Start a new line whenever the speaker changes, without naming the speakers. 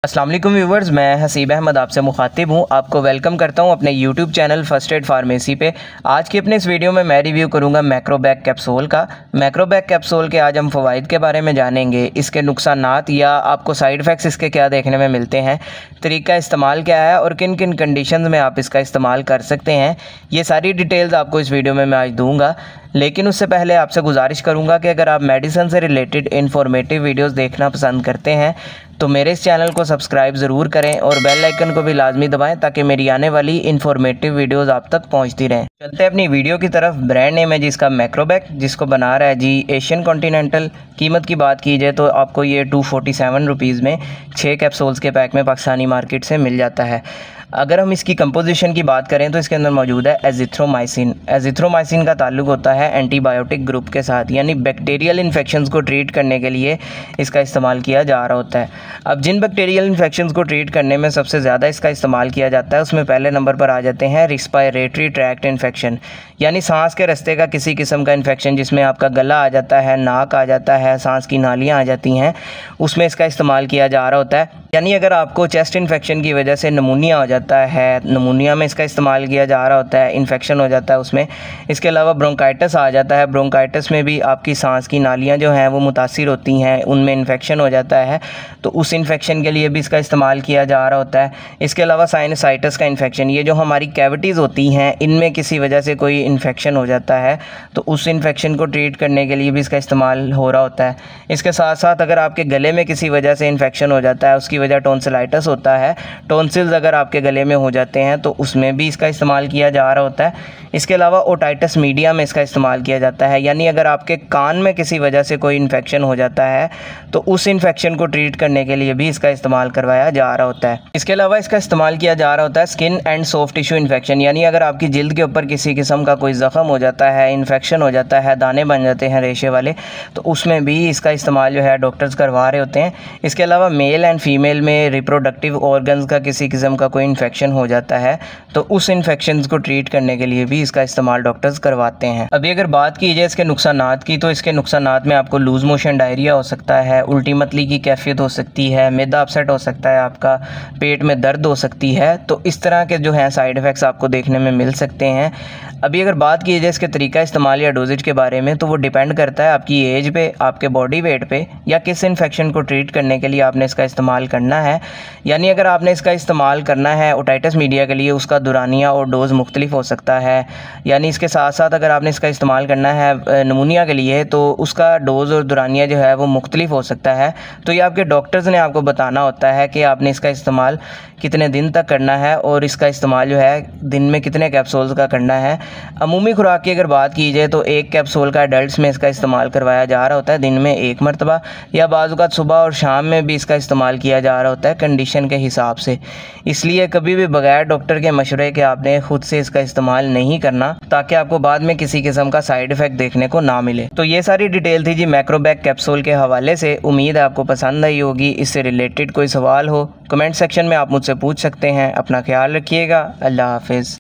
अस्सलाम वालेकुम व्यूवर्स, मैं हसीब अहमद आपसे मुखातिब हूँ। आपको वेलकम करता हूँ अपने YouTube channel first aid pharmacy पे। आज की अपने इस वीडियो में मैं रिव्यू करूँगा मैक्रोबैक कैप्सूल का। मैक्रोबैक कैप्सूल के आज हम फ़वाइद के बारे में जानेंगे, इसके नुकसानात या आपको साइड इफ़ेक्ट्स इसके क्या देखने में मिलते हैं, तरीका इस्तेमाल क्या है और किन किन कंडीशन में आप इसका इस्तेमाल कर सकते हैं। ये सारी डिटेल्स आपको इस वीडियो में मैं आज दूँगा। लेकिन उससे पहले आपसे गुजारिश करूंगा कि अगर आप मेडिसिन से रिलेटेड इन्फॉर्मेटिव वीडियोस देखना पसंद करते हैं तो मेरे इस चैनल को सब्सक्राइब ज़रूर करें और बेल आइकन को भी लाजमी दबाएं ताकि मेरी आने वाली इन्फॉर्मेटिव वीडियोस आप तक पहुंचती रहें। चलते हैं अपनी वीडियो की तरफ। ब्रांड नेम है जिसका मैक्रोबैक, जिसको बना रहा है जी एशियन कॉन्टिनेंटल। कीमत की बात की जाए तो आपको ये 247 रुपीज़ में 6 कैप्सूल्स के पैक में पाकिस्तानी मार्केट से मिल जाता है। अगर हम इसकी कंपोजिशन की बात करें तो इसके अंदर मौजूद है एजिथ्रोमाइसिन। एजिथ्रोमाइसिन का ताल्लुक होता है एंटीबायोटिक ग्रुप के साथ, यानी बैक्टीरियल इन्फेक्शंस को ट्रीट करने के लिए इसका इस्तेमाल किया जा रहा होता है। अब जिन बैक्टीरियल इन्फेक्शंस को ट्रीट करने में सबसे ज़्यादा इसका इस्तेमाल किया जाता है उसमें पहले नंबर पर आ जाते हैं रिस्पायरेटरी ट्रैक्ट इन्फेक्शन, यानी सांस के रास्ते का किसी किस्म का इन्फेक्शन जिसमें आपका गला आ जाता है, नाक आ जाता है, सांस की नालियाँ आ जाती हैं, उसमें इसका इस्तेमाल किया जा रहा होता है। यानी अगर आपको चेस्ट इन्फेक्शन की वजह से नमूनिया हो जाता है, नमूनिया में इसका इस्तेमाल किया जा रहा होता है, इन्फेक्शन हो जाता है उसमें। इसके अलावा ब्रोंकाइटिस आ जाता है, ब्रोंकाइटिस में भी आपकी सांस की नालियाँ जो हैं वो मुतासिर होती हैं, उनमें इन्फेक्शन हो जाता है, तो उस इन्फेक्शन के लिए भी इसका इस्तेमाल किया जा रहा होता है। इसके अलावा साइनसाइटिस का इन्फेक्शन, ये जो हमारी कैविटीज़ होती हैं इनमें किसी वजह से कोई इन्फेक्शन हो जाता है तो उस इन्फेक्शन को ट्रीट करने के लिए भी इसका इस्तेमाल हो रहा होता है। इसके साथ साथ अगर आपके गले में किसी वजह से इन्फेक्शन हो जाता है, उसकी वजह टॉन्सिलाइटिस होता है, टॉन्सिल्स अगर आपके गले में हो जाते हैं तो उसमें भी इसका इस्तेमाल किया जा रहा होता है। इसके अलावा ओटाइटिस मीडिया में इसका इस्तेमाल किया जाता है, यानी अगर आपके कान में किसी वजह से कोई इन्फेक्शन हो जाता है तो उस इन्फेक्शन को ट्रीट करने के लिए भी इसका इस्तेमाल करवाया जा रहा होता है। इसके अलावा इसका इस्तेमाल किया जा रहा होता है skin and soft tissue infection, यानी अगर आपकी जिल्द के ऊपर किसी किस्म का कोई ज़ख़म हो जाता है, इन्फेक्शन हो जाता है, दाने बन जाते हैं रेशे वाले, तो उसमें भी इसका इस्तेमाल जो है डॉक्टर्स करवा रहे होते हैं। इसके अलावा मेल एंड फीमेल में रिप्रोडक्टिव ऑर्गन्स का किसी किस्म का कोई इन्फेक्शन हो जाता है तो उस इन्फेक्शन को ट्रीट करने के लिए भी इसका इस्तेमाल डॉक्टर्स करवाते हैं। अभी अगर बात की जाए इसके नुकसानात की तो इसके नुकसानात में आपको लूज मोशन डायरिया हो सकता है, उल्टी मतली की कैफियत हो सकती है, मैदा अपसेट हो सकता है, आपका पेट में दर्द हो सकती है, तो इस तरह के जो हैं साइड इफ़ेक्ट्स आपको देखने में मिल सकते हैं। अभी अगर बात की जाए इसके तरीका इस्तेमाल या डोजेज के बारे में तो वो डिपेंड करता है आपकी एज पे, आपके बॉडी वेट पे, या किस इन्फेक्शन को ट्रीट करने के लिए आपने इसका इस्तेमाल करना है। यानी अगर आपने इसका इस्तेमाल करना है ओटाइटिस मीडिया के लिए, उसका दुरानिया और डोज़ मुख्तलिफ हो सकता है। यानी इसके साथ साथ अगर आपने इसका इस्तेमाल करना है नमूनिया के लिए तो उसका डोज़ और दुरानिया जो है वो मुख्तलिफ हो सकता है। तो ये आपके डॉक्टर्स ने आपको बताना होता है कि आपने इसका इस्तेमाल कितने दिन तक करना है और इसका इस्तेमाल जो है दिन में कितने कैप्सूल्स का करना है। अमूमी खुराक की अगर बात की जाए तो 1 कैप्सूल का एडल्ट्स में इसका इस्तेमाल करवाया जा रहा होता है दिन में 1 मरतबा, या बाज़ औक़ात सुबह और शाम में भी इसका इस्तेमाल किया जा रहा होता है कंडीशन के हिसाब से। इसलिए कभी भी बगैर डॉक्टर के मशवरे के आपने खुद से इसका इस्तेमाल नहीं करना ताकि आपको बाद में किसी किस्म का साइड इफ़ेक्ट देखने को ना मिले। तो ये सारी डिटेल थी जी मैक्रोबैक कैप्सूल के हवाले से। उम्मीद है आपको पसंद आई होगी। इससे रिलेटेड कोई सवाल हो कमेंट सेक्शन में आप मुझसे पूछ सकते हैं। अपना ख्याल रखिएगा। अल्लाह हाफिज़।